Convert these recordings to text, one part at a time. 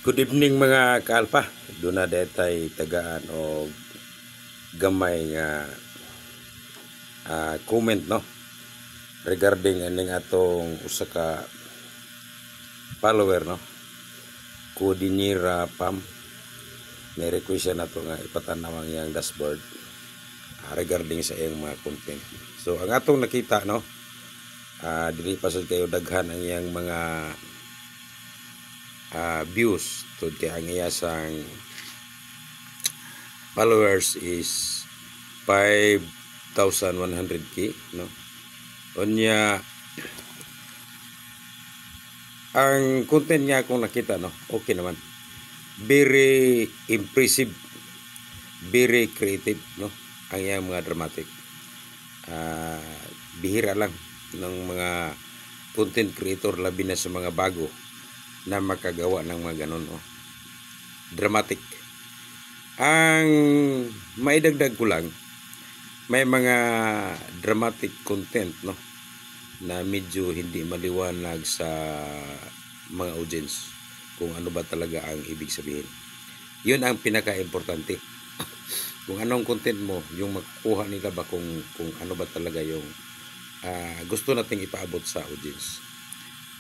Good evening mga kaalpa. Doon na detay tagaan o gamay nga comment no regarding aning atong usa ka follower no Kudinira Pam ni request na to nga ipatanaw ang iyang dashboard regarding sa iyang mga content. So ang atong nakita no dili pa sad kayo daghan ang iyang mga views to kay ang iyasang followers is 5,100k no. Unya ang content niya akong nakita no, okay naman, very impressive, very creative no ang iyang mga dramatic. Bihira lang ng mga content creator labi na sa mga bago na makagawa ng mga ganon oh. Dramatic. Ang maidagdag ko lang, may mga dramatic content no na medyo hindi maliwanag sa mga audience kung ano ba talaga ang ibig sabihin. Yun ang pinaka-importante. Kung anong content mo, yung makukuha nila ba kung ano ba talaga yung gusto nating ipaabot sa audience.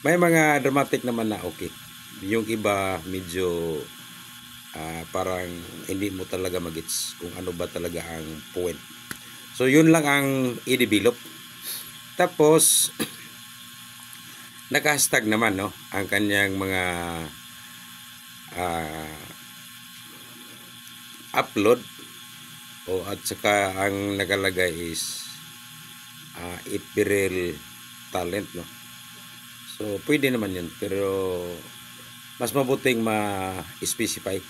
May mga dramatic naman na okay. Yung iba medyo parang hindi mo talaga magets kung ano ba talaga ang point. So yun lang ang i-develop. Tapos naka-hashtag naman no ang kanyang mga upload at saka ang nakalagay is April talent no. So pwede naman yun, pero mas mabuting ma-specify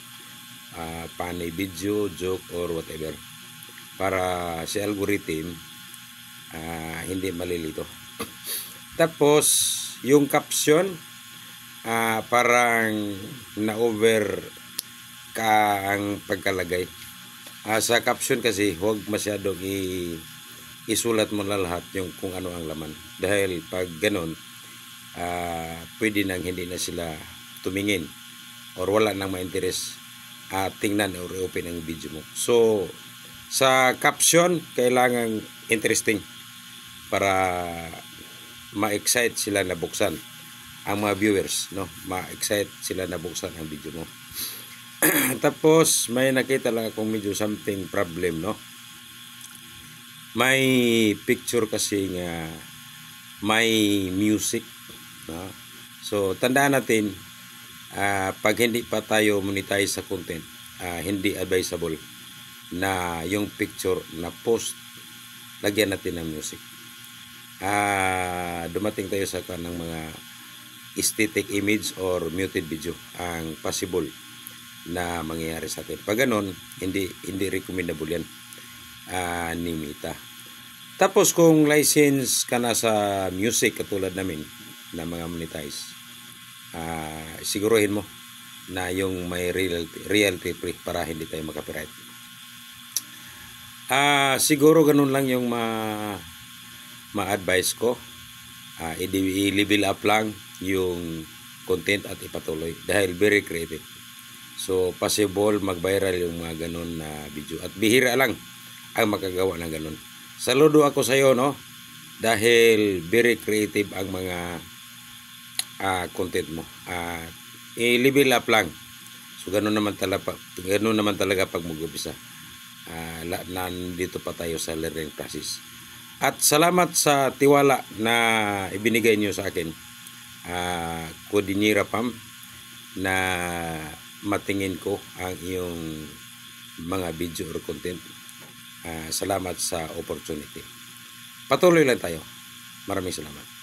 panay video, joke or whatever para si algorithm hindi malilito. Tapos yung caption parang na-over ka ang pagkalagay. Sa caption kasi huwag masyadong isulat mo na lahat yung kung ano ang laman, dahil pag ganon pwede nang hindi na sila tumingin or wala nang ma-interest tingnan or open ang video mo. So sa caption kailangan interesting para ma-excite sila na buksan ang mga viewers no, ma-excite sila na buksan ang video mo. Tapos may nakita lang akong medyo something problem no, may picture kasi nga may music no? So tandaan natin pag hindi pa tayo monetize sa content, hindi advisable na yung picture na post lagyan natin ng music. Dumating tayo sa kanang mga aesthetic image or muted video ang possible na mangyayari sa atin. Pag ganon, hindi recommendable yan ni Meta. Tapos kung license ka na sa music katulad namin na mga monetize, siguruhin mo na yung may royalty free para hindi tayo makapiright. Siguro ganun lang yung ma-advise ko. I-level up lang yung content at ipatuloy dahil very creative. So possible mag-viral yung mga ganun na video at bihira lang ang makagawa ng ganun. Saludo ako sa iyo no, dahil very creative ang mga content mo. I-level up lang. So ganun naman talaga pag mag-umpisa. Nandito pa tayo sa learning process. At salamat sa tiwala na ibinigay niyo sa akin, Kudinira Pam, na matingin ko ang iyong mga video or content. Salamat sa opportunity. Patuloy lang tayo. Maraming salamat.